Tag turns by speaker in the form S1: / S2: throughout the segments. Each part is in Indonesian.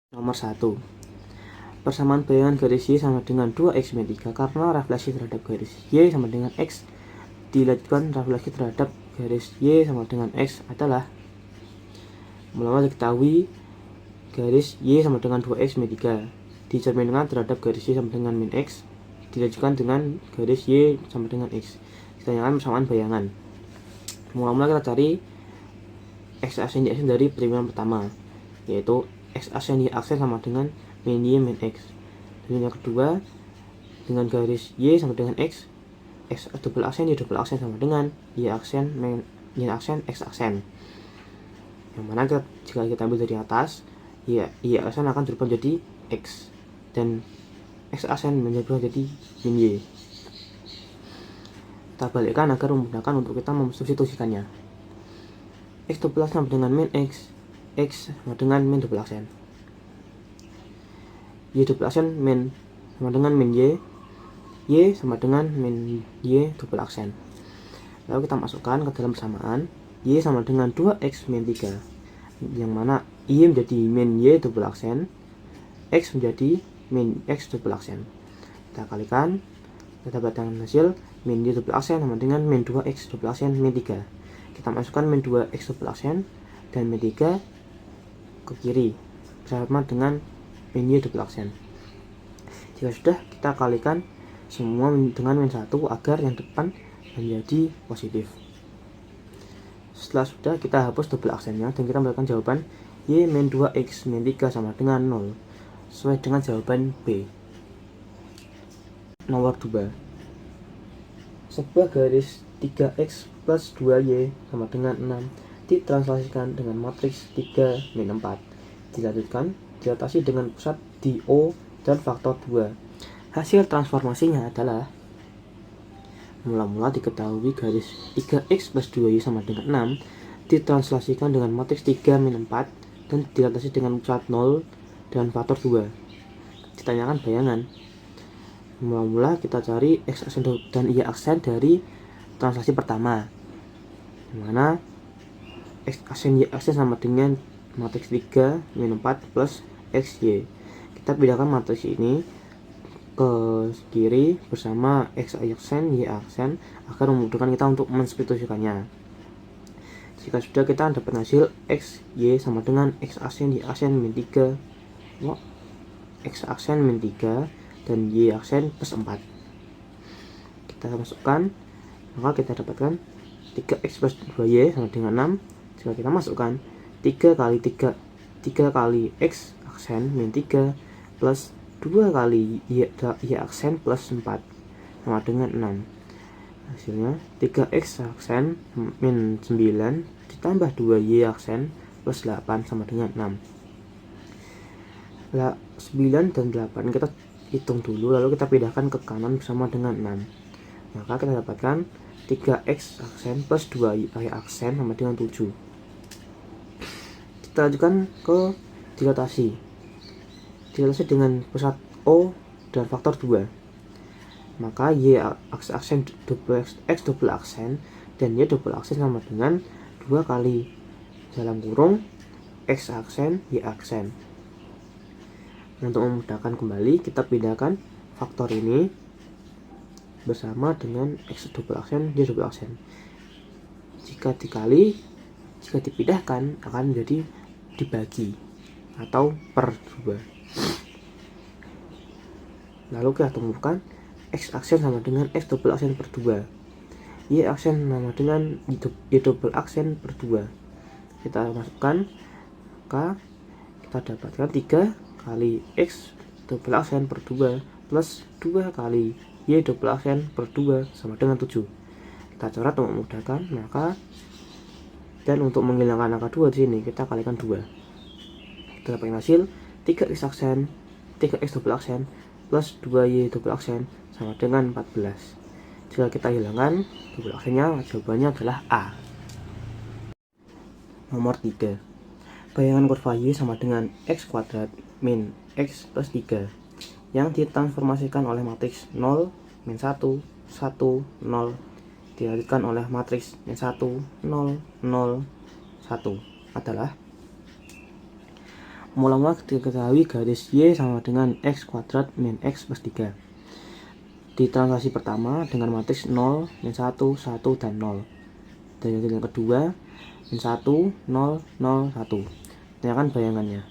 S1: Nomor 1. Persamaan bayangan garis Y sama dengan 2X min 3 karena refleksi terhadap garis Y sama dengan X dilanjutkan refleksi terhadap garis Y sama dengan X adalah mula-mula diketahui garis Y sama dengan 2X min 3 dicerminkan terhadap garis Y sama dengan min X dilanjutkan dengan garis Y sama dengan X. Ditanyakan persamaan bayangan. Mula-mula kita cari X aksen Y aksen dari pertimbangan pertama, yaitu X aksen Y aksen sama dengan min Y min X. Dan yang kedua, dengan garis Y sama dengan X double aksen Y double aksen sama dengan Y aksen min Y aksen X aksen. Yang mana jika kita ambil dari atas, Y aksen akan berubah menjadi X dan X aksen berubah menjadi min Y. Kita balikkan agar memudahkan untuk kita memsubstitusikannya. X double aksen sama dengan min X sama dengan min double aksen. Y double aksen min sama dengan min Y sama dengan min Y double aksen. Lalu kita masukkan ke dalam persamaan Y sama dengan 2X min 3, yang mana Y menjadi min Y double aksen, X menjadi min X double aksen. Kita kalikan, kita dapatkan hasil min Y double aksen sama dengan min 2X double aksen min 3. Kita masukkan min 2X double aksen dan min 3 ke kiri bersama dengan min Y double aksen. Jika sudah, kita kalikan semua dengan min 1 agar yang depan menjadi positif. Setelah sudah, kita hapus double aksennya dan kita mendapatkan jawaban Y min 2X min 3 sama dengan 0 sesuai dengan jawaban B. Nomor 2. Sebuah garis 3X plus 2Y sama dengan 6 ditranslasikan dengan matriks 3 min 4. Dilanjutkan, dilatasi dengan pusat di O dan faktor 2. Hasil transformasinya adalah mula-mula diketahui garis 3X plus 2Y sama dengan 6 ditranslasikan dengan matriks 3 min 4 dan dilatasi dengan pusat 0 dan faktor 2. Ditanyakan bayangan. Mula-mula kita cari X aksen dan Y aksen dari translasi pertama, dimana X aksen Y aksen sama dengan matriks 3 min 4 plus XY. Kita pindahkan matriks ini ke kiri bersama X aksen Y aksen agar memudahkan kita untuk mensubstitusikannya. Jika sudah, kita dapat hasil X Y sama dengan X aksen Y aksen min 3 X aksen min 3 dan Y aksen plus 4. Kita masukkan, maka kita dapatkan 3X plus 2Y sama dengan 6. Jika kita masukkan 3 kali X aksen min 3 plus 2 kali Y aksen plus 4 sama dengan 6. Hasilnya 3X aksen min 9 ditambah 2Y aksen plus 8 sama dengan 6. 9 dan 8 kita hitung dulu, lalu kita pindahkan ke kanan bersama dengan 6. Maka kita dapatkan 3X aksen plus 2Y aksen sama dengan 7. Kita lanjutkan ke dilatasi dengan pusat O dan faktor 2. Maka Y aksen X double aksen dan Y double aksen sama dengan 2 kali dalam kurung X aksen Y aksen. Untuk memudahkan kembali, kita pindahkan faktor ini bersama dengan X double aksen Y double aksen. Jika dipindahkan akan menjadi dibagi atau per 2. Lalu kita temukan X aksen sama dengan X double aksen per 2, Y aksen sama dengan Y double aksen per 2. Kita masukkan, maka kita dapatkan 3 kali X double aksen per 2 plus 2 kali Y double aksen per 2 sama dengan 7. Kita coret untuk memudahkan, maka dan untuk menghilangkan angka 2 di sini kita kalikan 2. Kita dapatkan hasil 3X aksen 3X double aksen plus 2Y double aksen sama dengan 14. Jika kita hilangkan double aksennya, jawabannya adalah A. Nomor 3. Bayangan kurva Y sama dengan X kuadrat min X plus 3 yang ditransformasikan oleh matriks 0, min 1, 1, 0 dilanjutkan oleh matriks min 1, 0, 0, 1 adalah Mula-mula diketahui garis Y sama dengan X kuadrat min X plus 3. Di translasi pertama dengan matriks 0, min 1, 1, dan 0. Dan yang kedua, min 1, 0, 0, 1. Tanyakan bayangannya.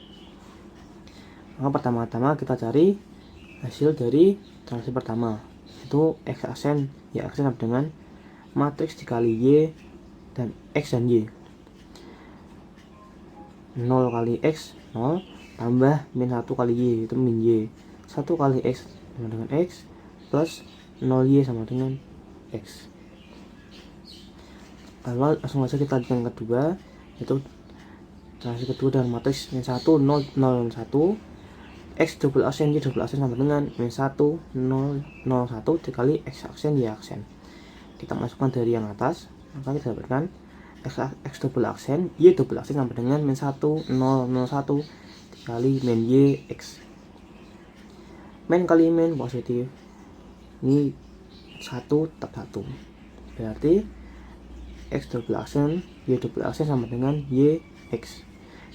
S1: Maka pertama-tama kita cari hasil dari translasi pertama, yaitu X aksen, Y aksen sama dengan matriks dikali Y dan X dan Y. 0 kali X, 0, tambah min 1 kali Y, itu min Y. 1 kali X sama dengan X, plus 0Y sama dengan X. Lalu langsung saja kita lanjutkan yang kedua, yaitu translasi kedua dengan matriks min 1, 0, 0, 1. X double aksen Y double aksen sama dengan min 1, 0, 0, 1 dikali X aksen Y aksen. Kita masukkan dari yang atas, maka kita dapatkan X double aksen Y double aksen sama dengan min 1, 0, 0, 1 dikali min Y X. Min kali min positif, ini 1 tetap 1, berarti X double aksen Y double aksen sama dengan Y X.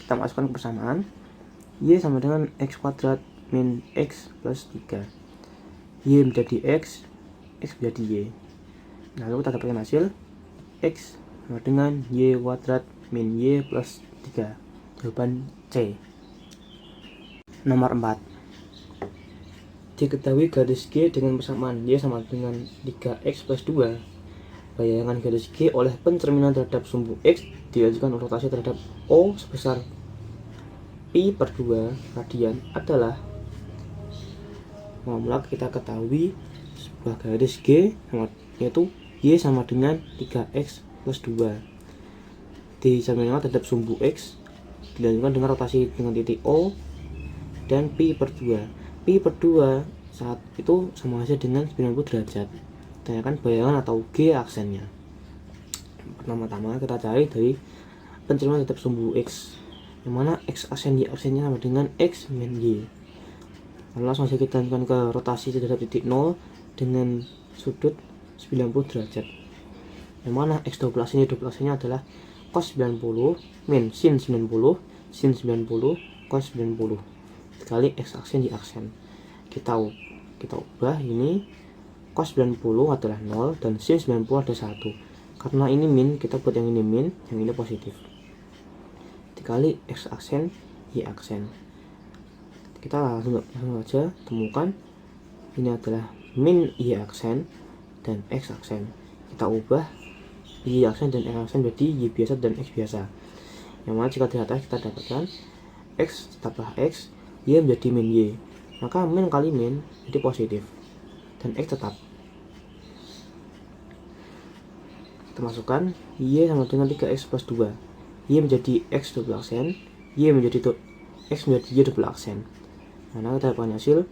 S1: Kita masukkan ke persamaan, Y sama dengan X kuadrat min X plus 3. Y menjadi X menjadi Y. Lalu kita dapatkan hasil X sama dengan Y kuadrat min Y plus 3. Jawaban C. Nomor 4. Diketahui garis G dengan persamaan Y sama dengan 3X plus 2. Bayangan garis G oleh pencerminan terhadap sumbu X diajukan rotasi terhadap O sebesar pi per 2 radian adalah, mula kita ketahui sebuah garis G yaitu Y sama dengan 3X plus 2 dicerminkan terhadap sumbu X dilanjutkan dengan rotasi dengan titik O dan pi per 2. Pi per 2 saat itu sama saja dengan 90 derajat. Tanyakan bayangan atau G aksennya. Pertama-tama kita cari dari pencerminan terhadap sumbu X, yang mana X aksen Y aksennya sama dengan X min Y. Lalu langsung saja kita lanjutkan ke rotasi terhadap titik 0 dengan sudut 90 derajat, yang mana X double aksen Y double aksennya adalah cos 90 min sin 90 sin 90 cos 90 dikali X aksen Y aksen. Kita ubah, ini cos 90 adalah 0 dan sin 90 ada 1. Karena ini min, kita buat yang ini min, yang ini positif, dikali X aksen Y aksen. Kita langsung saja temukan ini adalah min Y aksen dan X aksen. Kita ubah Y aksen dan X aksen menjadi Y biasa dan X biasa, yang mana jika di atas kita dapatkan X tambah X, Y menjadi min Y, maka min kali min jadi positif dan X tetap. Kita masukkan Y sama dengan 3X plus 2. Y menjadi X double aksen, Y menjadi X menjadi Y double aksen. Mana kita dapatkan hasil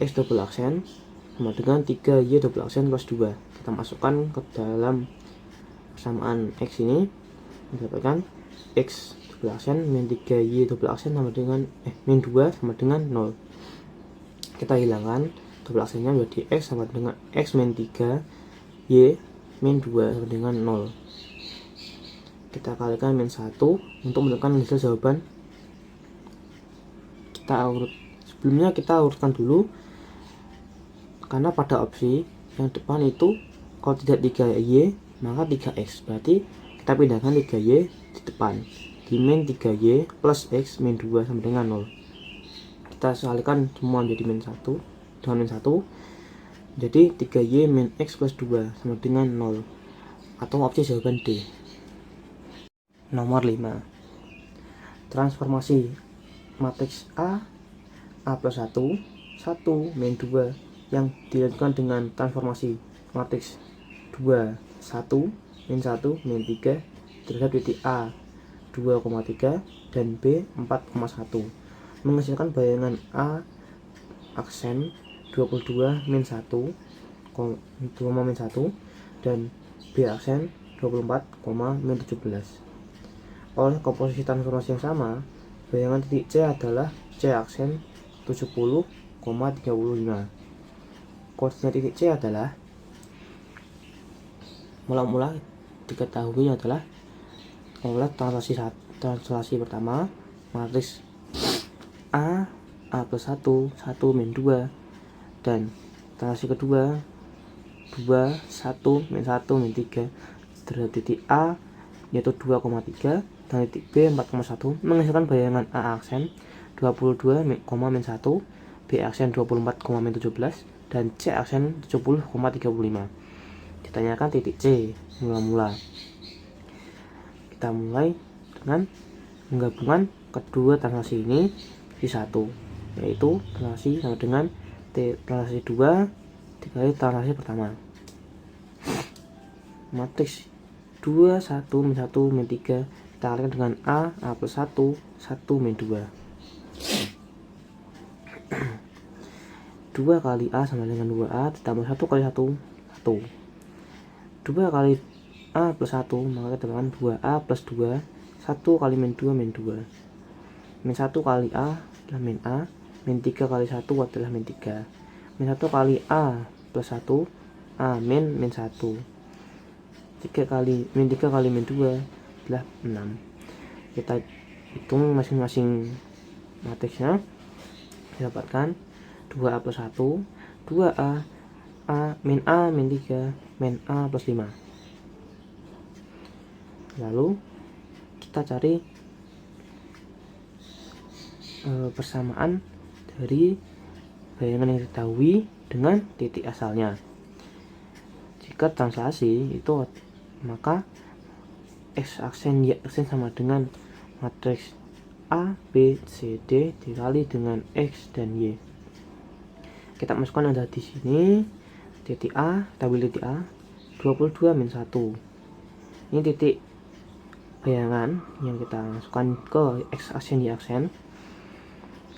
S1: X double aksen sama dengan 3Y double aksen plus 2. Kita masukkan ke dalam persamaan X ini, kita dapatkan X double aksen min 3Y double aksen sama dengan min 2 sama dengan 0. Kita hilangkan double aksennya menjadi X sama dengan X min 3Y min 2 sama dengan 0. Kita kalikan min 1 untuk menemukan hasil jawaban. Sebelumnya kita urutkan dulu, karena pada opsi yang depan itu kalau tidak 3Y maka 3X, berarti kita pindahkan 3Y di depan, di min 3Y plus X min 2 sama dengan 0. Kita kalikan semua menjadi min 1 dengan min 1, jadi 3Y min X plus 2 sama dengan 0, atau opsi jawaban D. Nomor 5. Transformasi matriks A plus 1, 1, min 2 yang dilanjutkan dengan transformasi matriks 2, 1, min 1, min 3 terhadap titik A 2,3 dan B 4,1 menghasilkan bayangan A aksen 22 min 1, 2, min 1 dan B aksen 24, min 17. Oleh komposisi transformasi yang sama, bayangan titik C adalah C aksen 70,35. Koordinat titik C adalah, mula-mula diketahui adalah oleh translasi pertama matriks A plus 1, 1 min 2, dan transaksi kedua 2, 1, min 1, min 3 terhadap titik A yaitu 2,3 dan titik B 4,1 menghasilkan bayangan A aksen 22, min 1, B aksen 24, min 17 dan C aksen 70,35. Ditanyakan titik C mula-mula. Kita mulai dengan penggabungan kedua transaksi ini di satu, yaitu transaksi sama dengan transaksi 2 dikali transaksi pertama. Matriks 2, 1, min 1, min 3 kita kalikan dengan A plus 1, 1 min 2. 2 kali A sama dengan 2A ditambah 1 kali 1, 1. 2 kali A plus 1 maka kita dapatkan 2A plus 2, 1 kali min 2, min 2. Min 1 kali A adalah min A, min 3 kali 1 adalah min 3. Min 1 kali A plus 1, A min 1. 3 kali min 2 adalah 6. Kita hitung masing-masing matriksnya. Dapatkan 2A plus 1, 2A, min 3, min A plus 5. Lalu kita cari persamaan dari bayangan yang diketahui dengan titik asalnya. Jika translasi itu, maka X aksen Y aksen sama dengan matriks A, B, C, D dikali dengan X dan Y. Kita masukkan ada di sini titik A, kita ambil titik A 22 min 1. Ini titik bayangan yang kita masukkan ke X aksen Y aksen.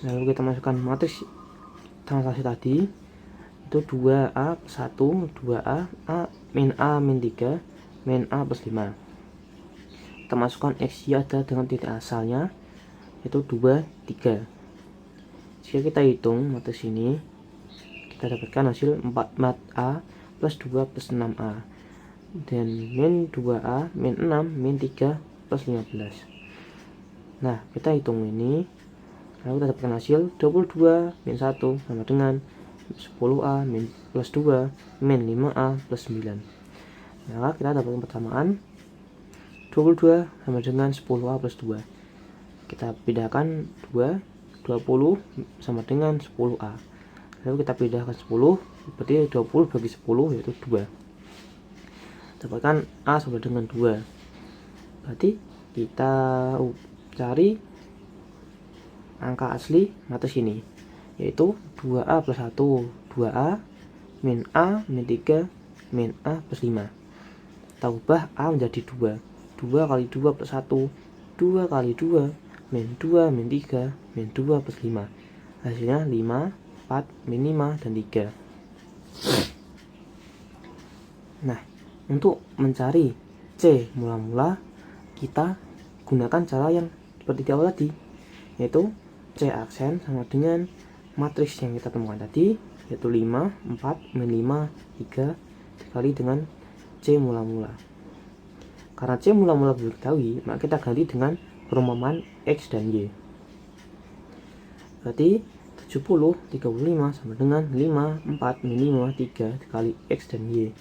S1: Lalu kita masukkan matriks translasi tadi itu 2A plus 1, 2A, min 3, min A plus 5. Kita masukkan X, Y ada dengan titik asalnya yaitu 2, 3. Jika kita hitung matriks ini, kita dapatkan hasil 4A plus 2 plus 6A dan min 2A, min 6, min 3 plus 15. Nah, kita hitung ini, lalu kita dapatkan hasil 22 min 1 sama dengan 10A min plus 2 min 5A plus 9. Maka kita dapatkan persamaan 22 sama dengan 10A plus 2. Kita pindahkan 2, 20 sama dengan 10A. Lalu kita pindahkan 10, berarti 20 bagi 10 yaitu 2. Dapatkan A sama dengan 2. Berarti kita cari angka asli matriks ini, yaitu 2A plus 1, 2A, min A, min 3, min A plus 5. Kita ubah A menjadi 2. 2 kali 2 plus 1, 2 kali 2, min 2, min 3, min 2 plus 5. Hasilnya 5, 4, min 5, dan 3. Nah, untuk mencari C mula-mula, kita gunakan cara yang seperti di awal tadi, yaitu C aksen sama dengan matriks yang kita temukan tadi, yaitu 5, 4, min 5, 3 dikali dengan C mula-mula. Karena C mula-mula belum diketahui, maka kita ganti dengan perumpamaan X dan Y. Berarti 70, 35 sama dengan 5, 4, min 5, 3 dikali X dan Y.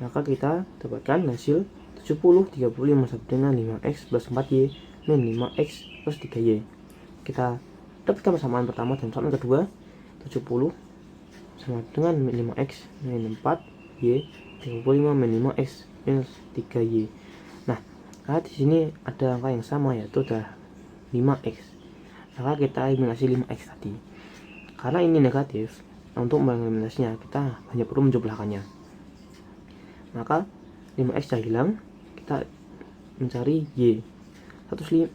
S1: Maka kita dapatkan hasil 70, 35 sama dengan 5X plus 4Y min 5X plus 3Y. Kita dapatkan persamaan pertama dan persamaan kedua, 70 sama dengan min 5X min 4Y, 35 min 5X minus 3Y. Nah, karena di sini ada angka yang sama, yaitu adalah 5X. Maka kita eliminasi 5X tadi. Karena ini negatif, untuk mengeliminasinya kita hanya perlu menjumlahkannya. Maka 5X sudah hilang, kita mencari Y. 70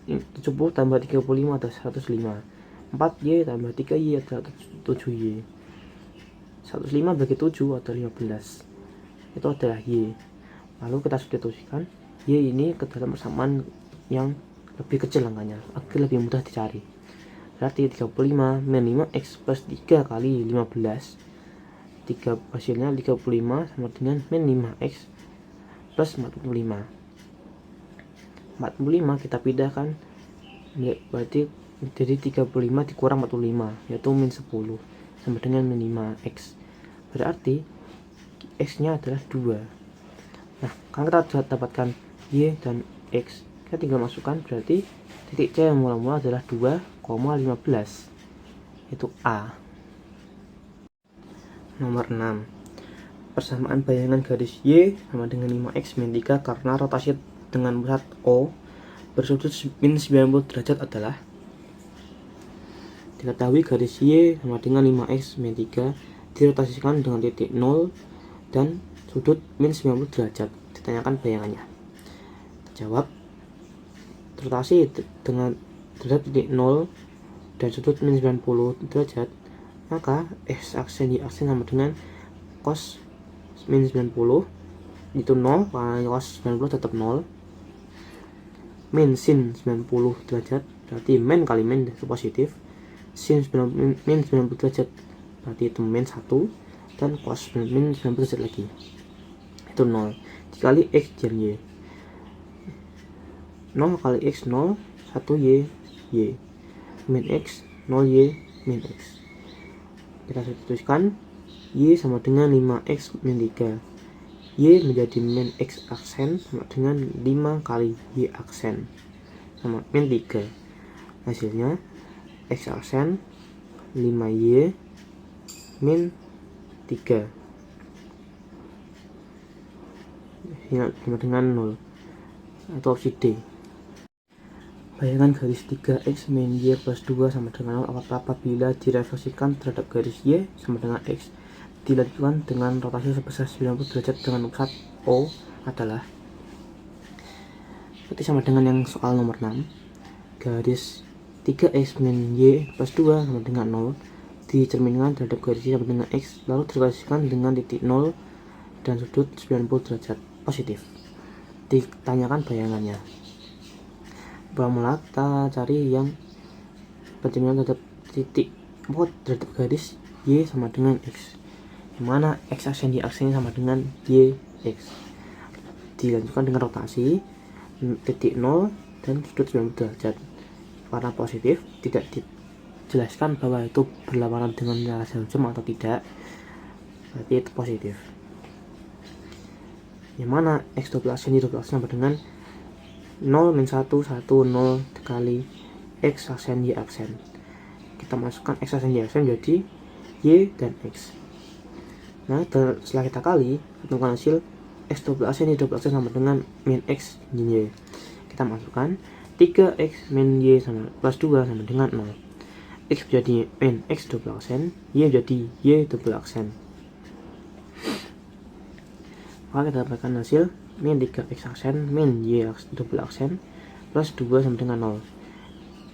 S1: tambah 35 adalah 105. 4Y tambah 3Y adalah 7Y. 105 bagi 7 adalah 15. Itu adalah Y. Lalu kita substitusikan Y ini ke dalam persamaan yang lebih kecil angkanya agar lebih mudah dicari. Berarti 35 min 5X plus 3 kali 15, hasilnya 35 sama dengan min 5X plus 45. 45 kita pindahkan, berarti Jadi 35 dikurang 45 yaitu min 10 sama dengan min 5x. Berarti x nya adalah 2. Nah, karena kita sudah dapatkan y dan x, kita tinggal masukkan, berarti titik C yang mula-mula adalah 2,15 yaitu A. Nomor 6. Persamaan bayangan garis Y sama dengan 5x min 3 karena rotasi dengan pusat O bersudut min 90 derajat adalah. Diketahui garis Y sama dengan 5x min 3 dirotasikan dengan titik 0 dan sudut min 90 derajat. Ditanyakan bayangannya. Jawab, rotasi dengan derajat titik 0 dan sudut min 90 derajat, maka x aksen y aksen sama dengan cos min 90 itu 0, karena cos 90 tetap 0, min sin 90 derajat berarti min kali min itu positif, sin min 90 derajat berarti itu min 1, dan cos min 90 derajat lagi itu 0 dikali x dan y. 0 kali x 0, 1y, y min x 0y min x. Kita substitusikan, y sama dengan 5x min 3, y menjadi min x aksen sama dengan 5 kali y aksen sama min 3. Hasilnya x aksen 5y min 3 sama dengan 0 atau opsi D. Bayangan garis 3x min y plus 2 sama dengan 0 apabila direfleksikan terhadap garis y sama dengan x dilanjutkan dengan rotasi sebesar 90 derajat dengan pusat O adalah. Seperti sama dengan yang soal nomor 6, garis 3x min y plus 2 sama dengan 0 dicerminkan terhadap garis y sama dengan x lalu dirotasikan dengan titik 0 dan sudut 90 derajat positif. Ditanyakan bayangannya. Pertama kita cari yang pencerminan terhadap titik terhadap garis y sama dengan x, dimana x aksen y aksen sama dengan y x. Dilanjutkan dengan rotasi titik 0 dan sudut 90 derajat. Karena positif, tidak dijelaskan bahwa itu berlawanan dengan hasil jam atau tidak, berarti itu positif. Yang mana x double aksen y double aksen sama dengan 0 min 1 1 0 dikali x aksen y aksen. Kita masukkan x aksen y aksen jadi y dan x. Nah, setelah kita kali, ketemukan hasil x double aksen y double aksen sama dengan min x min y. Kita masukkan 3x min y sama plus 2 sama dengan 0. X menjadi min x double aksen, y menjadi y double aksen. Maka kita dapatkan hasil min 3x aksen min y double aksen plus 2 sama dengan 0.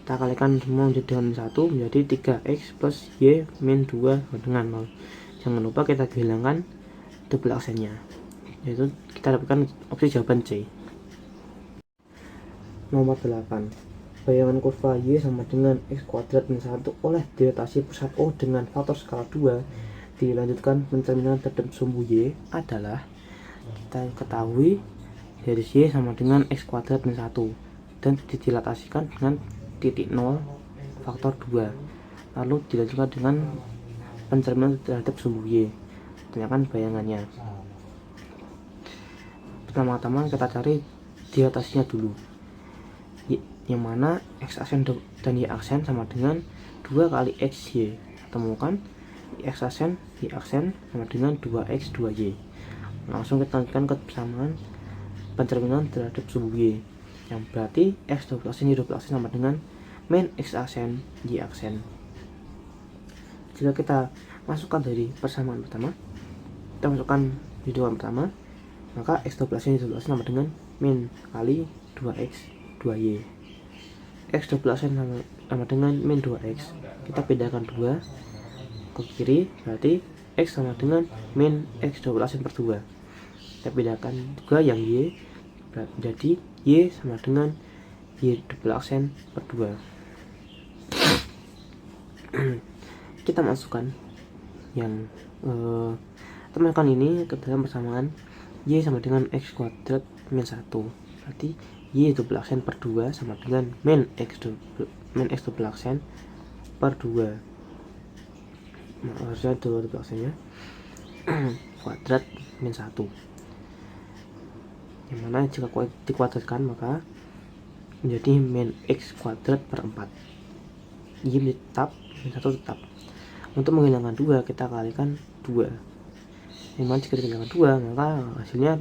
S1: Kita kalikan semua menjadi dengan 1 menjadi 3x plus y min 2 sama dengan 0. Jangan lupa kita hilangkan double aksennya, yaitu kita dapatkan opsi jawaban C. Nomor 8. Bayangan kurva y sama dengan x kuadrat min 1 oleh dirotasi pusat O dengan faktor skala 2 dilanjutkan pencerminan terhadap sumbu y adalah. Kita ketahui garis y sama dengan x kuadrat min 1 dan didilatasikan dengan titik 0 faktor 2, lalu dilanjutkan dengan pencerminan terhadap sumbu y. Tanyakan bayangannya. Pertama-tama kita cari dilatasinya dulu, yang mana x aksen dan y aksen sama dengan 2 kali x y. Temukan x aksen y aksen sama dengan 2x 2y. Langsung kita lanjutkan ke persamaan pencerminan terhadap sumbu y, yang berarti x double aksen y double aksen sama dengan min x aksen y aksen. Jika kita masukkan dari persamaan pertama, kita masukkan di dua pertama, maka x double aksen y double aksen sama dengan min kali 2x 2y. X double aksen sama dengan min 2x, kita bedakan 2 ke kiri, berarti x sama dengan min x double aksen per 2. Kita bedakan juga yang y, jadi y sama dengan y double aksen per 2. Kita masukkan yang temukan ini ke dalam persamaan y sama dengan x kuadrat min 1, berarti y double aksen per 2 sama dengan min x double min X double aksen per 2. Harusnya double aksennya kuadrat min 1, yang mana jika dikuadratkan maka menjadi min X kuadrat per 4. Y tetap, min 1 tetap. Untuk menghilangkan 2 kita kalikan 2, yang mana jika dihilangkan 2 maka hasilnya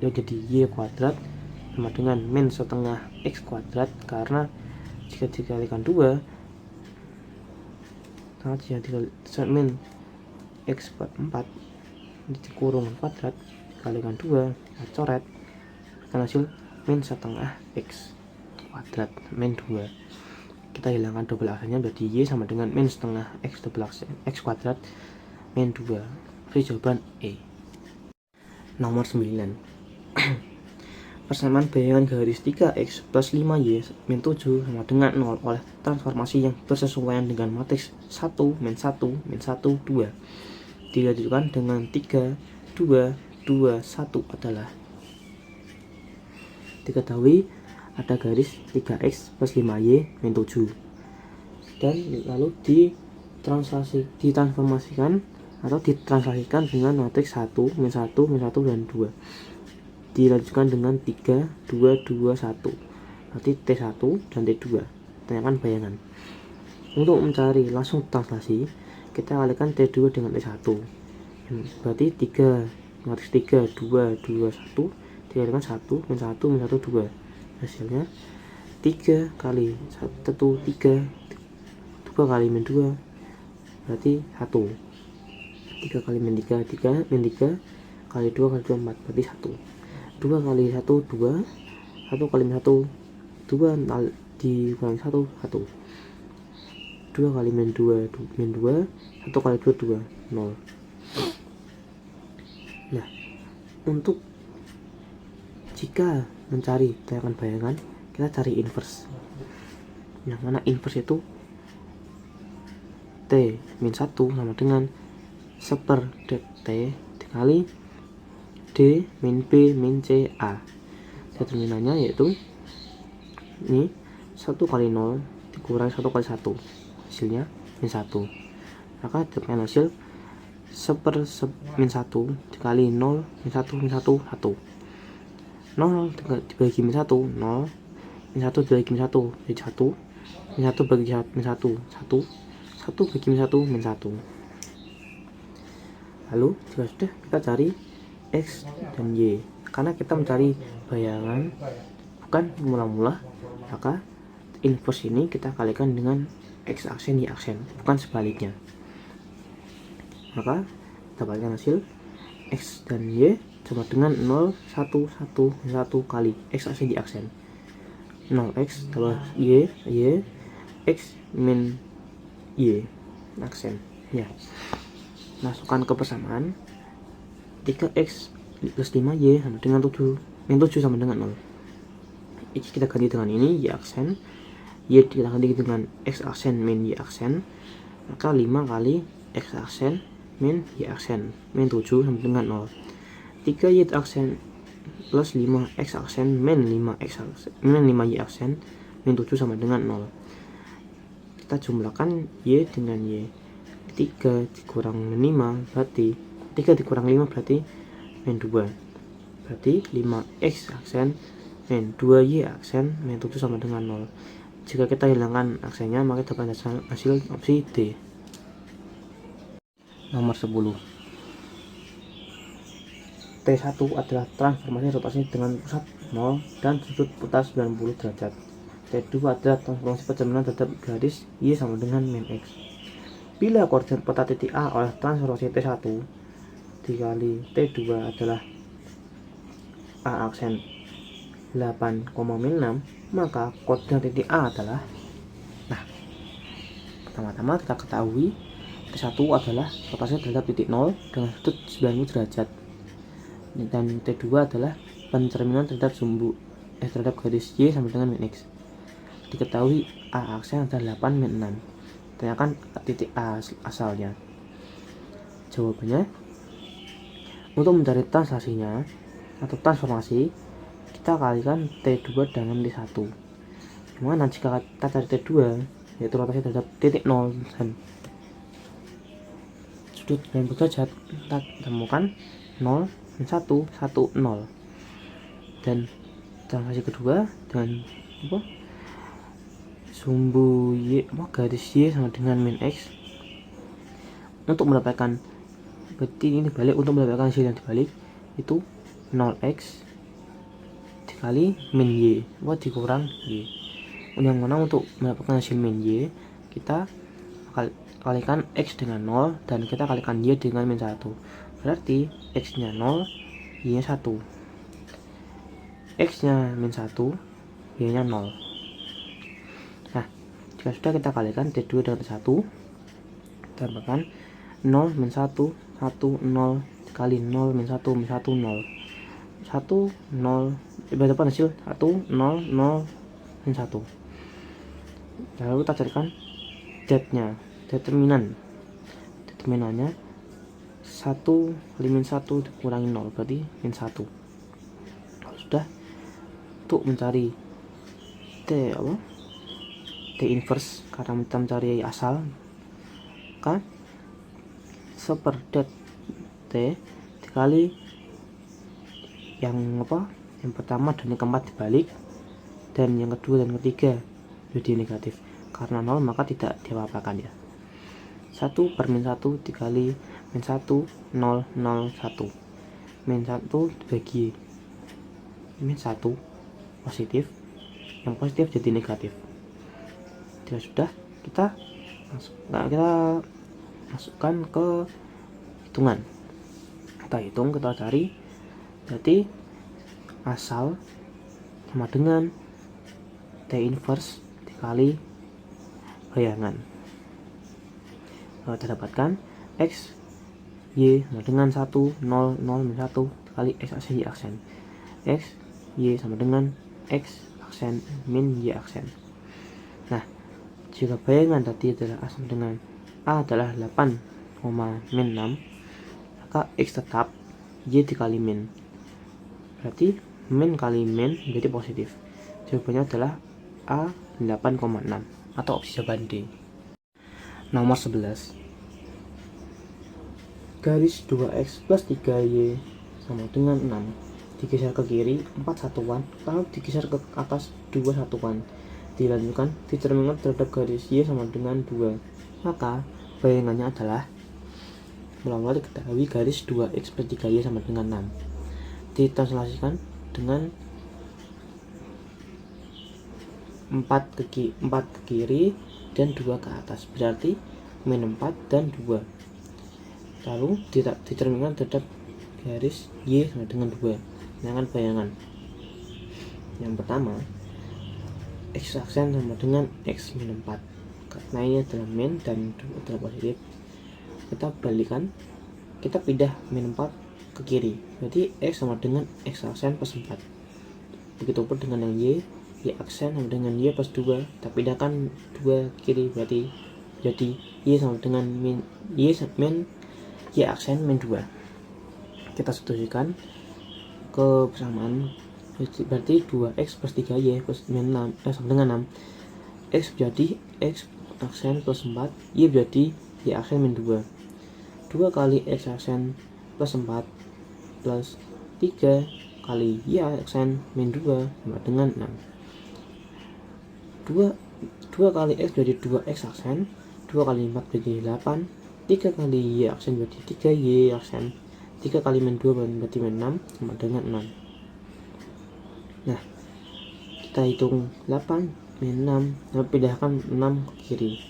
S1: jadi Y kuadrat sama dengan min setengah X kuadrat, karena jika dikalikan 2 min X per 4 dikurung kuadrat dikalikan 2 kita coret akan hasil min setengah X kuadrat min 2. Kita hilangkan double aksennya berarti Y sama dengan min setengah X double aksen X kuadrat min 2. Berarti jawaban E. Nomor 9. Persamaan bayangan garis 3X plus 5Y min 7 sama dengan 0 oleh transformasi yang bersesuaian dengan matriks 1 min 1 min 1 2 dilanjutkan dengan 3 2 2 1 adalah. Diketahui ada garis 3X plus 5Y min 7 dan lalu ditransformasikan atau ditranslasikan dengan matriks 1 min 1 min 1 dan 2 dilanjutkan dengan 3 2 2 1, berarti T1 dan T2. Tanyakan bayangan. Untuk mencari langsung translasi kita kalikan T2 dengan T1, berarti 3 matriks 3 2 2 1 dikalikan 1 min 1 min 1 2, hasilnya 3 kali 1 3 2 kali min 2 berarti 1, 3 kali min 3 3 min 3 kali 2 kali 2 4 berarti 1, 2 kali 1 2, 1 kali min 1 2 dikurangi 1 1, 2 kali min 2 min 2, 1 kali 2 2 0. Nah, untuk jika mencari tanyakan bayangan kita cari inverse, yang mana inverse itu T min 1 sama dengan seper T dikali D min B min C A. Determinannya yaitu ini 1 kali 0 dikurangi 1 kali 1, hasilnya min 1. Maka determinan hasil seper min 1 dikali 0 min 1 min 1 1, 0 dibagi min 1 0, min 1 dibagi min 1 jadi 1, min 1 bagi min 1 1, 1 bagi min 1 min 1. Lalu jika sudah kita cari X dan Y, karena kita mencari bayangan bukan mula-mula, maka inverse ini kita kalikan dengan X aksen Y aksen, bukan sebaliknya. Maka kita kalikan hasil X dan Y sama dengan 0 1 1 1 kali X aksen Y aksen, 0x tambah Y X min Y aksen ya. Masukkan ke persamaan 3X plus 5Y sama dengan 7 min 7 sama dengan 0. X kita ganti dengan ini Y aksen, Y kita ganti dengan X aksen min Y aksen, maka 5 kali X aksen min Y aksen min 7 sama dengan 0. 3Y aksen plus 5X aksen min 5X aksen min 5Y aksen min 7 sama dengan 0. Kita jumlahkan Y dengan Y, 3 dikurang 5 berarti 3 dikurang 5 berarti min 2, berarti 5X aksen min 2Y aksen min 7 sama dengan 0. Jika kita hilangkan aksennya maka dapat hasil opsi D. Nomor 10. T1 adalah transformasi rotasi dengan pusat 0 dan sudut putar 90 derajat. T2 adalah transformasi perjalanan terhadap garis Y sama dengan min X. Bila koordinat peta titik A oleh transformasi T1 dikali T2 adalah A aksen 8, min 6, maka koordinat titik A adalah, nah, pertama-tama kita ketahui T1 adalah rotasinya terhadap titik 0 dengan sudut 90 derajat, dan T2 adalah pencerminan terhadap terhadap garis Y sama dengan min X. Diketahui A aksen adalah 8 min 6. Tanyakan titik A asalnya. Jawabannya, untuk mencari translasinya atau transformasi kita kalikan T2 dengan T1. Dimana jika kita cari T2 yaitu rotasi terhadap titik 0 dan sudut 90 derajat, kita temukan 0, 1, 1, 0. Dan translasi kedua dengan sumbu Y, garis Y sama dengan min X untuk mendapatkan, berarti ini dibalik, untuk mendapatkan hasil yang dibalik itu 0x dikali min Y dikurang Y. Yang mana untuk mendapatkan hasil min Y kita kalikan X dengan 0 dan kita kalikan Y dengan min 1, berarti X nya 0, Y nya 1. X nya min 1, Y nya 0. Nah, jika sudah kita kalikan T2 dengan T1, kita dapatkan 0 min 1, 1, 0 dikali 0 min 1, min 1, 0. 1, 0, dapat hasil 1, 0, 0, min 1. Lalu kita carikan Z-nya, determinannya 1 kali min 1 dikurangi 0, berarti min 1. Sudah, untuk mencari T inverse, karena kita mencari asal, maka seperdet T dikali yang pertama dan yang keempat dibalik, dan yang kedua dan ketiga jadi negatif. Karena 0 maka tidak diapa-apakan ya. 1 per min 1 dikali min 1, 0, 0, 1. Min 1 dibagi min 1 positif, yang positif jadi negatif. Jika sudah, kita masukkan ke hitungan. Kita hitung, kita cari, berarti asal sama dengan T inverse dikali bayangan. Kita dapatkan X Y sama dengan 1, 0, 0, min 1 dikali X aksen Y aksen. X Y sama dengan X aksen min Y aksen. Nah, jika bayangan tadi adalah A sama dengan A adalah 8, min 6, maka X tetap Y dikali min, berarti min kali min menjadi positif. Jawabannya adalah A 8,6 atau opsi jawaban D. Nomor 11, garis 2x plus 3y sama dengan 6 digeser ke kiri 4 satuan, lalu digeser ke atas 2 satuan, dilanjutkan diterminkan terhadap garis y sama dengan 2. Maka bayangannya adalah, mula-mula diketahui garis 2x plus 3y sama dengan 6 ditranslasikan dengan 4 ke kiri dan 2 ke atas, berarti min 4 dan 2. Lalu diterminkan terhadap garis Y sama dengan 2. Dengan bayangan yang pertama, X aksen sama dengan X min 4, karena ini adalah min dan 2 adalah positif. Kita balikan, kita pindah min 4 ke kiri, berarti X sama dengan X aksen plus 4. Begitupun dengan yang Y aksen sama dengan Y plus 2, kita pindahkan 2 kiri, berarti jadi Y sama dengan min Y aksen min 2. Kita substitusikan ke persamaan, berarti 2x plus 3y plus min 6 sama dengan 6. X jadi X aksen plus 4, Y jadi Y aksen min 2. 2 kali X aksen plus 4 plus 3 kali Y aksen min 2 sama dengan 6. 2 kali X jadi 2X aksen, 2 kali 4 jadi 8, 3 kali Y aksen berarti 3Y aksen, 3 kali min 2 berarti min 6 sama dengan 6. Nah, kita hitung 8 min 6, lalu pindahkan 6 ke kiri,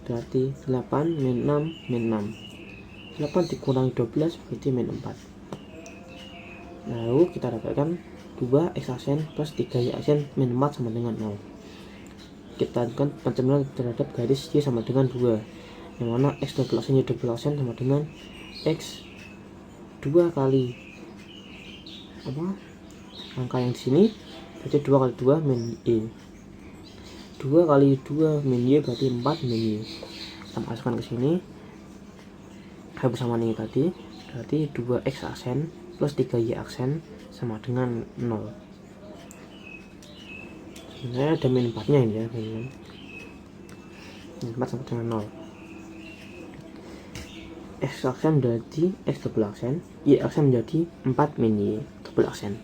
S1: berarti 8 min 6 min 6. 8 dikurangi 12 berarti min 4. Lalu kita dapatkan 2X aksen plus 3Y aksen min 4 sama dengan 0. Kita lakukan pencerminan terhadap garis Y sama dengan 2, yang mana X double aksen Y double aksen sama dengan X 2 kali angka yang di sini berarti 2 kali 2 min Y, 2 kali 2 min Y berarti 4 min Y. Kita masukkan ke sini persamaan ini tadi, berarti 2X aksen plus 3Y aksen sama dengan 0. Sebenarnya ada min 4 nya ini ya, min 4 sama dengan 0. X aksen menjadi X double aksen, Y aksen menjadi 4 min Y double aksen.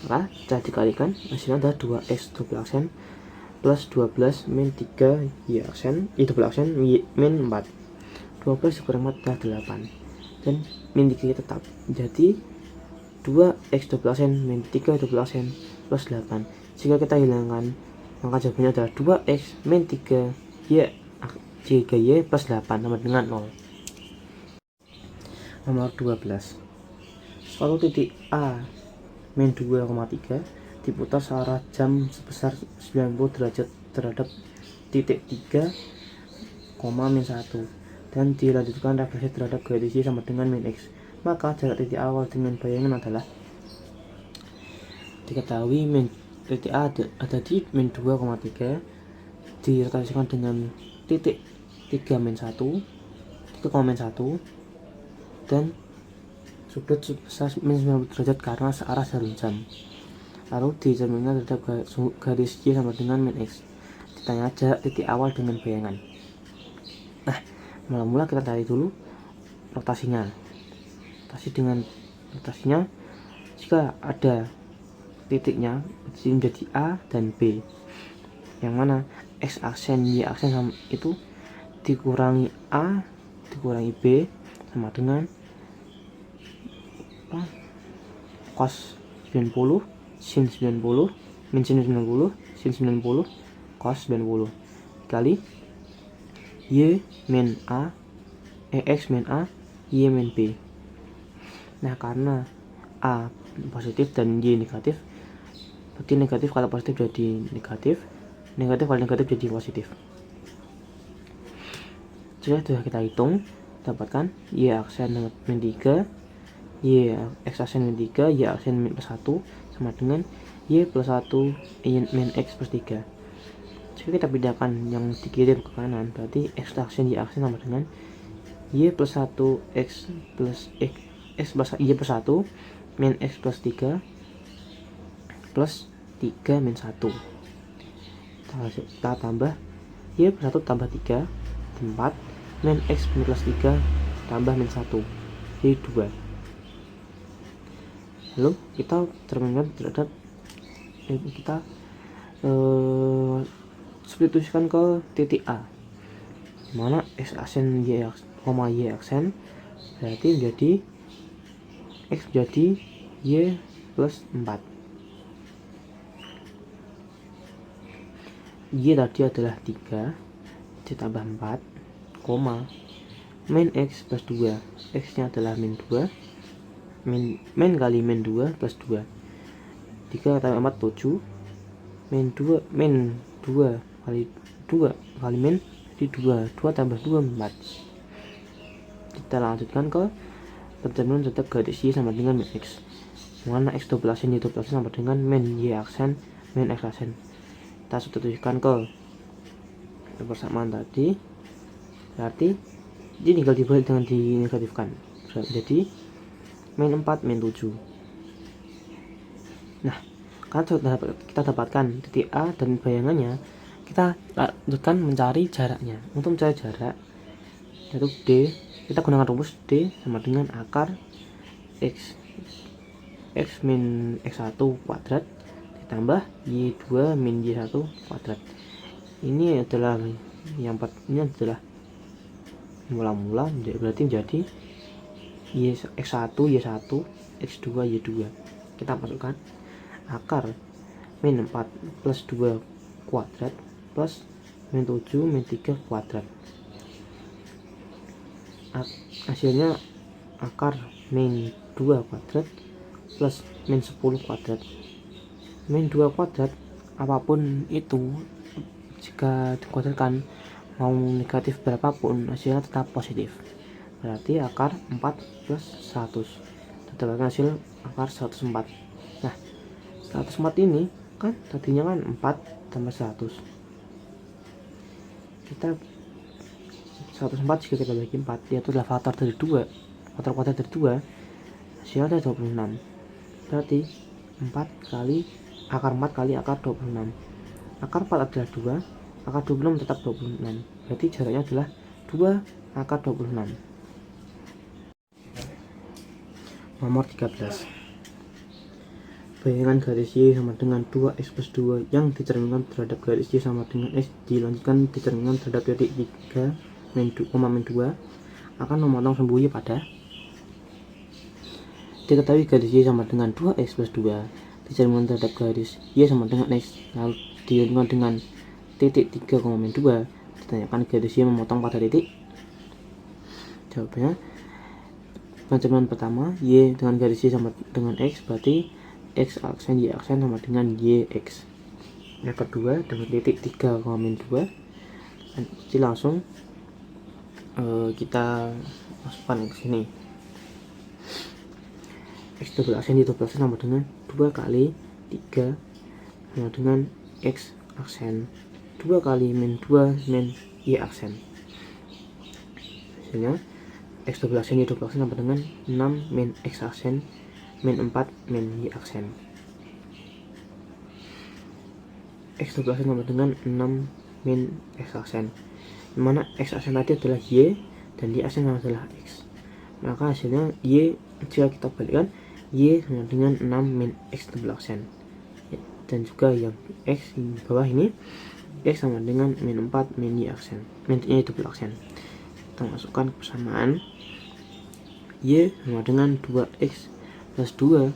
S1: Maka setelah dikalikan hasilnya adalah 2X double aksen plus 12 min 3 Y aksen, Y double aksen Y min 4. 12 dikurang 4 adalah 8 dan min 3 tetap, jadi 2X double aksen min 3 double aksen plus 8. Jika kita hilangkan, maka jawabannya adalah 2X min 3 Y 3Y plus 8 sama dengan 0. Nomor 12, suatu titik A min 2,3 diputar searah jam sebesar 90 derajat terhadap titik 3, min 1 dan dilanjutkan refleksi terhadap garis Y sama dengan min X. Maka jarak titik awal dengan bayangan adalah, diketahui titik A ada di min 2,3 dirotasikan dengan titik 3 min 1 dan sudut sebesar min 90 derajat karena searah jarum jam. Lalu dicerminkan terhadap garis Y sama dengan min X. Ditanya jarak titik awal dengan bayangan. Nah, mula-mula kita cari dulu rotasinya. Rotasinya jika ada titiknya menjadi A dan B, yang mana X aksen Y aksen sama itu dikurangi A dikurangi B sama dengan cos 90 sin 90 min sin 90 sin 90 cos 90 kali Y min A X min A Y min B. Nah, karena A positif dan Y negatif, berarti negatif kalau positif jadi negatif, negatif kalau negatif jadi positif. Sudah kita hitung, dapatkan Y aksen min 3 Y X aksen min 3 Y aksen min plus 1 sama dengan Y plus 1 min X plus 3. Jika kita pindahkan yang dikirim ke kanan, berarti X aksen Y aksen sama dengan Y plus 1 X plus Y plus 1 min X plus 3 plus 3 min 1. Kita tambah Y plus 1 tambah 3 4 min X plus 3 tambah min 1 jadi 2. Lalu kita cerminkan terhadap kita substitusikan ke titik A, mana X aksen Y aksen berarti menjadi X menjadi Y plus 4. Y tadi adalah 3 ditambah 4, min X plus 2, X nya adalah min 2, min kali min 2 plus 2, 3 tambah 4 7, min 2 kali 2 kali min jadi 2 tambah 2 4. Kita lanjutkan ke pencerminan tetap garis Y sama dengan min X, mana X double aksen Y double aksen sama dengan min Y aksen min X aksen. Kita substitusikan ke persamaan tadi, berarti ini tinggal dibalik dengan dinegatifkan jadi min 4 min 7. Nah, karena kita dapatkan titik A dan bayangannya, kita lanjutkan mencari jaraknya. Untuk mencari jarak yaitu D, kita gunakan rumus D sama dengan akar X min X1 kuadrat ditambah Y2 min Y1 kuadrat. Ini adalah ini adalah mula-mula berarti menjadi X1 Y1 X2 Y2. Kita masukkan akar min 4 plus 2 kuadrat plus min 7 min 3 kuadrat. Hasilnya akar min 2 kuadrat plus min 10 kuadrat. Min 2 kuadrat apapun itu, jika dikuadratkan mau negatif berapapun hasilnya tetap positif, berarti akar 4 plus 100 dapatkan hasil akar 104. Nah, 104 ini kan tadinya kan 4 tambah 100, kita 104 jika kita bagi 4 yaitu adalah faktor kuadrat dari 2, hasilnya ada 26, berarti 4 kali akar 26 Akar 4 adalah 2, akar 26 tetap 26. Berarti jaraknya adalah 2 akar 26. Nomor 13. Bayangan garis Y sama dengan 2x plus 2 yang dicerminkan terhadap garis Y sama dengan X dilanjutkan dicerminkan terhadap titik 3, min 2 akan memotong sumbu Y pada. Diketahui garis Y sama dengan 2x plus 2 dicerminkan terhadap garis Y sama dengan X lalu dilanjutkan dengan titik 3, min 2. Ditanyakan garis Y memotong pada titik. Jawabannya pencerminan pertama Y dengan garis Y sama dengan X, berarti X aksen Y aksen sama dengan YX. Yang kedua dengan titik 3, min 2. Jadi langsung kita masukkan ke sini. X double aksen Y double aksen sama dengan 2 kali 3 sama dengan X aksen 2 kali min 2 min Y aksen. Hasilnya X double aksen Y double aksen sama dengan 6 min X aksen min 4 min Y aksen. X double aksen sama dengan 6 min X aksen, dimana X aksen tadi adalah Y dan Y aksen adalah X. Maka hasilnya Y jika kita balikkan Y sama dengan 6 min X double aksen, dan juga yang X di bawah ini X sama dengan min 4 min Y aksen, min Y double aksen. Kita masukkan persamaan Y sama dengan 2X plus 2,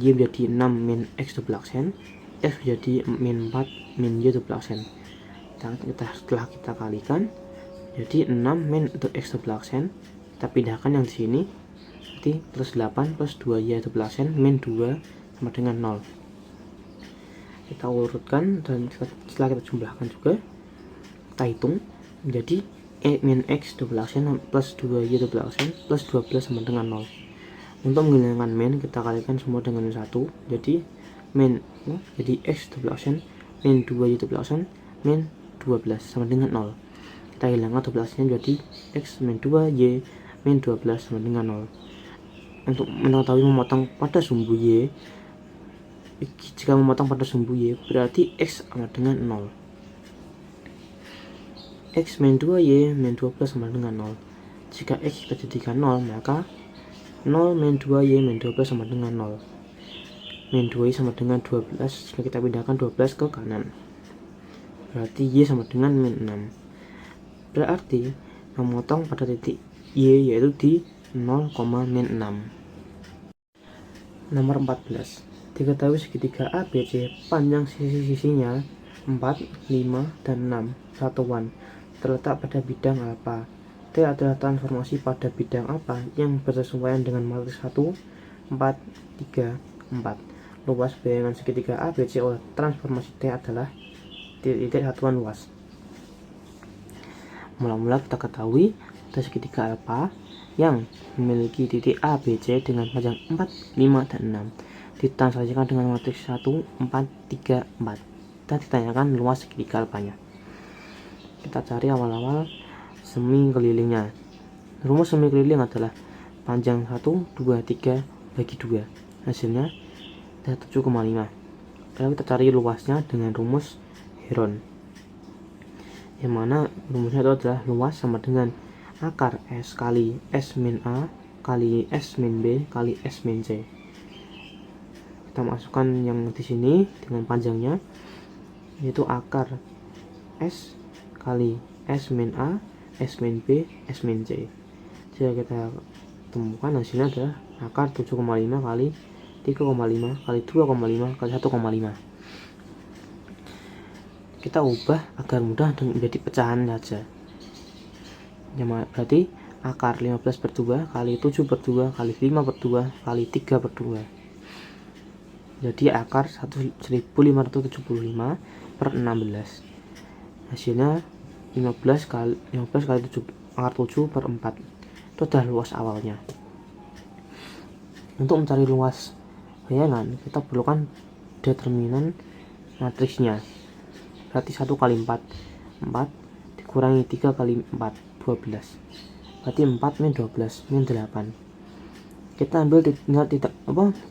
S1: Y menjadi 6 min X double aksen, X menjadi min 4 min Y double aksen. Setelah kita kalikan jadi 6 min X double aksen, kita pindahkan yang di sini, berarti plus 8 plus 2 Y double aksen min 2 sama dengan 0. Kita urutkan dan setelah kita jumlahkan juga kita hitung menjadi min X double aksen plus 2 Y double aksen plus 12 sama dengan 0. Untuk menghilangkan min kita kalikan semua dengan 1, jadi min jadi X double aksen min 2 Y double aksen min 12 sama dengan 0. Kita hilangkan double aksennya jadi X min 2 Y min 12 sama dengan 0. Untuk mengetahui memotong pada sumbu Y, jika memotong pada sumbu Y berarti X sama dengan 0. X min 2Y min 12 sama dengan 0. Jika X kita jadikan 0, maka 0 min 2Y min 12 sama dengan 0. Min 2Y sama dengan 12, jika kita pindahkan 12 ke kanan, berarti Y sama dengan min 6. Berarti memotong pada titik Y yaitu di 0, min 6. Nomor 14. Diketahui segitiga ABC panjang sisi-sisinya 4, 5, dan 6 satuan terletak pada bidang apa. T adalah transformasi pada bidang apa yang bersesuaian dengan matriks 1, 4, 3, 4. Luas bayangan segitiga ABC oleh transformasi T adalah titik satuan luas. Mula-mula kita ketahui ada segitiga alfa yang memiliki titik ABC dengan panjang 4, 5, dan 6. Ditranslasikan dengan matriks 1, 4, 3, 4. Kita ditanyakan luas segitiga alfanya. Kita cari awal-awal semi kelilingnya. Rumus semi keliling adalah panjang 1, 2, 3 bagi 2. Hasilnya adalah 7,5. Lalu kita cari luasnya dengan rumus Heron, yang mana rumusnya itu adalah luas sama dengan akar S kali S min A kali S min B kali S min C. Kita masukkan yang di sini dengan panjangnya, yaitu akar S kali S min A S min B, S min C. Jika kita temukan hasilnya adalah akar 7,5 kali 3,5 kali 2,5 kali 1,5. Kita ubah agar mudah menjadi pecahan saja. Berarti akar 15 per 2 kali 7 per 2 kali 5 per 2 kali 3 per 2. Jadi akar 1575 per 16. Hasilnya 15 kali 7 akar 7 per 4. Itu adalah luas awalnya. Untuk mencari luas bayangan kita perlukan determinan matriksnya. Berarti 1 kali 4 dikurangi 3 kali 4 12. Berarti 4 min 12 min 8. Kita ambil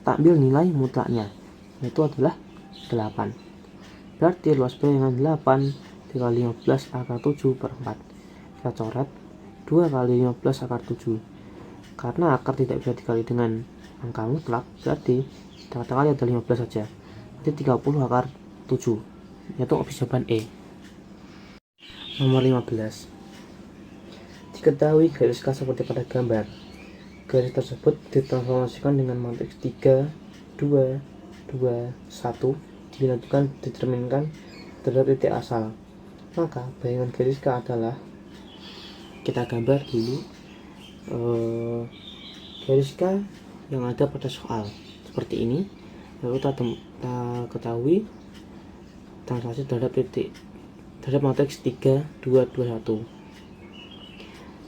S1: ambil nilai mutlaknya, yaitu adalah 8. Berarti luas bayangan 8 dikali 15 akar 7 per 4. Kita coret 2 kali 15 akar 7. Karena akar tidak bisa dikali dengan angka mutlak, berarti kita kali adalah 15 saja. Jadi 30 akar 7, yaitu opsi jawaban E. Nomor 15. Diketahui garis K seperti pada gambar. Garis tersebut ditransformasikan dengan matriks 3, 2, 2, 1 dilanjutkan determinkan terhadap titik asal. Maka bayangan garis K adalah, kita gambar dulu garis K yang ada pada soal seperti ini. Lalu kita ketahui translasi terhadap matriks 3, 2, 2, 1.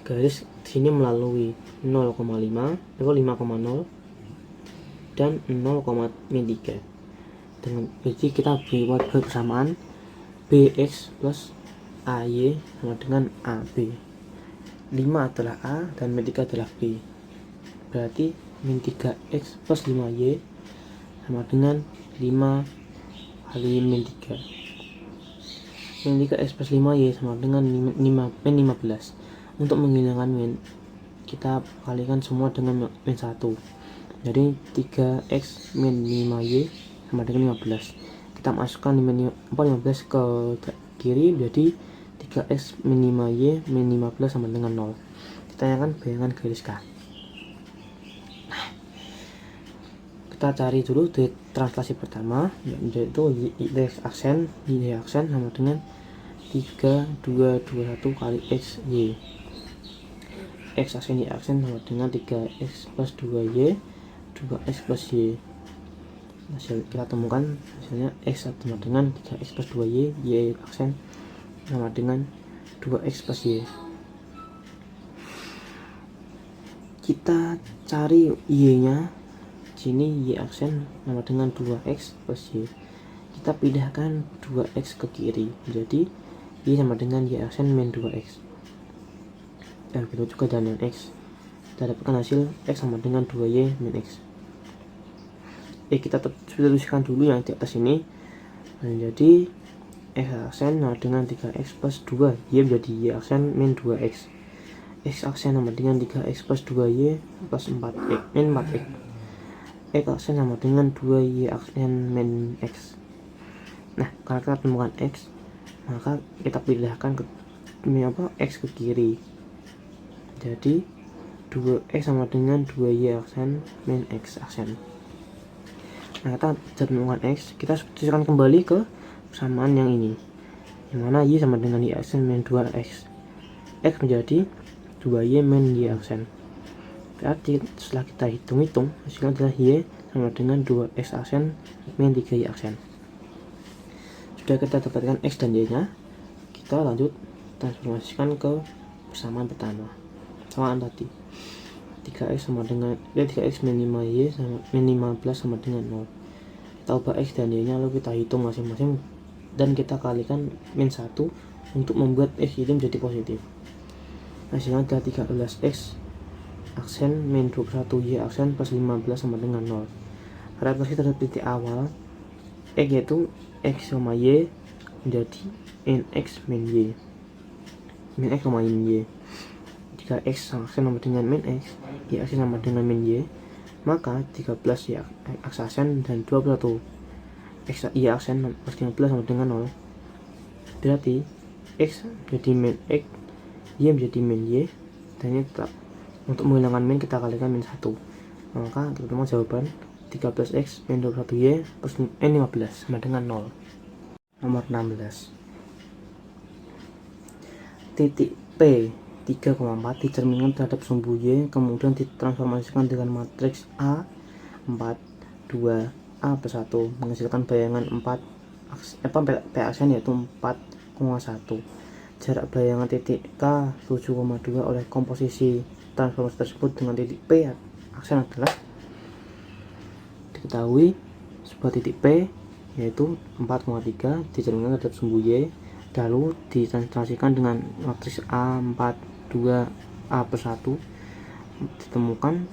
S1: Garis di sini melalui 0,5, 5,0 dan 0,3. Jadi kita buat persamaan BX plus AY sama dengan AB. 5 adalah A dan min 3 adalah B. Berarti min 3X plus 5Y sama dengan 5 kali min 3. Min 3X plus 5Y sama dengan min 15. Untuk menghilangkan min, kita kalikan semua dengan min 1. Jadi 3X min 5Y sama dengan 15. Kita masukkan 15 ke kiri, jadi 3X min 5Y min 15 sama dengan 0. Ditanyakan bayangan garis K. Kita cari dulu di translasi pertama, yaitu Y aksen sama dengan 3, 2, 2, 1 kali X, Y. X aksen Y aksen sama dengan 3X plus 2Y 2X plus Y. Hasil kita temukan hasilnya X sama dengan 3X plus 2Y, Y aksen sama dengan 2X plus Y. Kita cari Y nya, sini Y aksen sama dengan 2X plus Y. Kita pindahkan 2X ke kiri, jadi Y sama dengan Y aksen min 2X. Dan begitu juga dengan X. Kita dapatkan hasil X sama dengan 2Y min X. Kita tuliskan dulu yang di atas ini. Jadi X aksen sama dengan 3X plus 2, Y menjadi Y aksen min 2X. X aksen sama dengan 3X plus 2Y plus 4X min 4X. X aksen sama dengan 2Y aksen min X. Nah, karena kita temukan X, maka kita pindahkan ke X ke kiri. Jadi 2X sama dengan 2Y aksen min X aksen. Nah, kita temukan X, kita substitusikan kembali ke persamaan yang ini, yang mana Y sama dengan Y aksen min 2X. X menjadi 2Y min Y aksen. Berarti setelah kita hitung-hitung, hasilnya adalah Y sama dengan 2X aksen min 3Y aksen. Sudah kita dapatkan X dan Y nya, kita lanjut transformasikan ke persamaan pertama. Samaan tadi 3X sama dengan 3X min 5Y sama min 15 sama dengan 0. Kita ubah X dan Y nya, lalu kita hitung masing-masing dan kita kalikan min 1 untuk membuat X ini menjadi positif. Hasilnya adalah 13X aksen min 21Y aksen plus 15 sama dengan 0. Representasi terhadap titik awal X yaitu X sama Y menjadi min X min Y, min X sama min Y. Jika X aksen sama dengan min X, Y aksen sama dengan min Y, maka 13 Y aksen dan 21 X Y aksen plus 15 sama dengan 0. Berarti X menjadi min X, Y menjadi min Y, dan ini tetap. Untuk menghilangkan min kita kalikan min 1, maka kita temukan jawaban 13X min 21Y plus 15 sama dengan 0. Nomor 16. Titik P 3,4 dicerminkan terhadap sumbu Y, kemudian ditransformasikan dengan matriks A 4, 2, A plus 1 menghasilkan bayangan P aksen yaitu 4,1. Jarak bayangan titik K 7,2 oleh komposisi transformasi tersebut dengan titik P aksen adalah, diketahui sebuah titik P yaitu 4,3 dicerminkan terhadap sumbu Y, lalu ditransformasikan dengan matriks A4, 2, A plus 1, ditemukan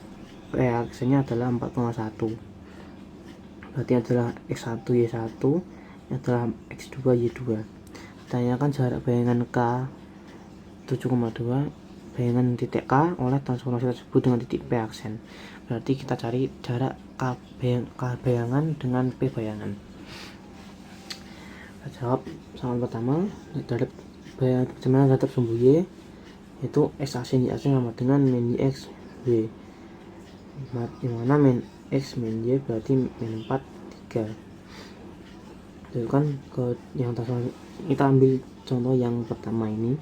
S1: P aksennya adalah 4,1. Berarti adalah X1, Y1, adalah X2 Y2. Tanyakan jarak bayangan K 7,2 bayangan titik K oleh transformasi tersebut dengan titik P aksen. Berarti kita cari jarak K bayangan dengan P bayangan. Kita jawab soal pertama, terhadap bayangan tersumbu Y yaitu X aksen Y aksen sama dengan min Y X Y, dimana min X min Y berarti min 4 3. Itu kan ke yang kita ambil contoh yang pertama ini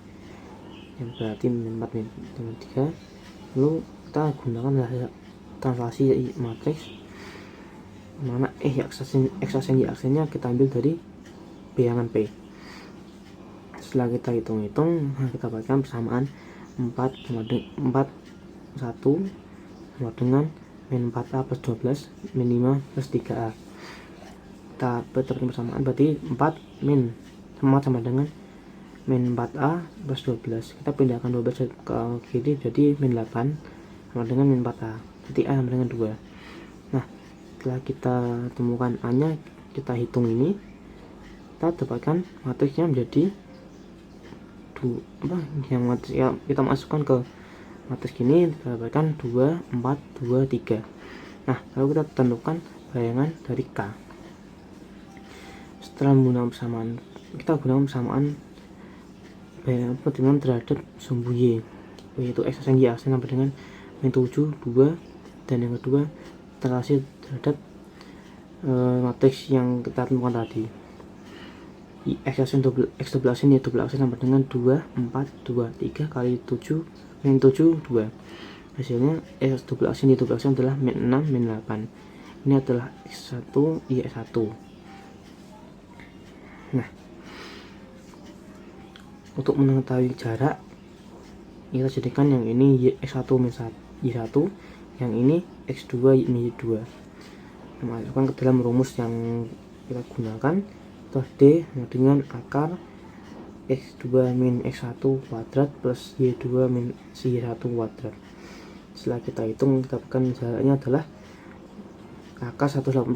S1: yang berarti min 4 min 3, lalu kita gunakan translasi matriks mana X aksen Y aksennya kita ambil dari bayangan P. Setelah kita hitung-hitung, kita dapatkan persamaan 4 1 sama dengan min 4A plus 12 min 5 plus 3A. Kita dapatkan persamaan berarti 4 min sama dengan min 4A plus 12. Kita pindahkan 12 ke kiri jadi min 8 sama dengan min 4A. Jadi A sama dengan 2. Nah, setelah kita temukan A nya, kita hitung ini, kita dapatkan matriksnya menjadi kita masukkan ke matriks ini, kita dapatkan 2 4 2 3. Nah, lalu kita tentukan bayangan dari K. Setelah menggunakan persamaan, kita gunakan persamaan bayangan pertimbangan terhadap sumbu Y, yaitu X aksen Y aksen sama dengan min 7 2, dan yang kedua relasi terhadap matriks yang kita temukan tadi. X aksen Y double aksen sama dengan 2 4 2 3 kali 7 min 7 2. Hasilnya X double aksen Y double aksen adalah min 6 min 8. Ini adalah X1 Y X1. Nah, untuk mengetahui jarak, kita jadikan yang ini X1 min Y1, yang ini X2 min Y2. Masukkan ke dalam rumus yang kita gunakan, atau D dengan akar X2 min X1 kuadrat plus Y2 min Y1 kuadrat. Setelah kita hitung, kita dapatkan jaraknya adalah akar 181.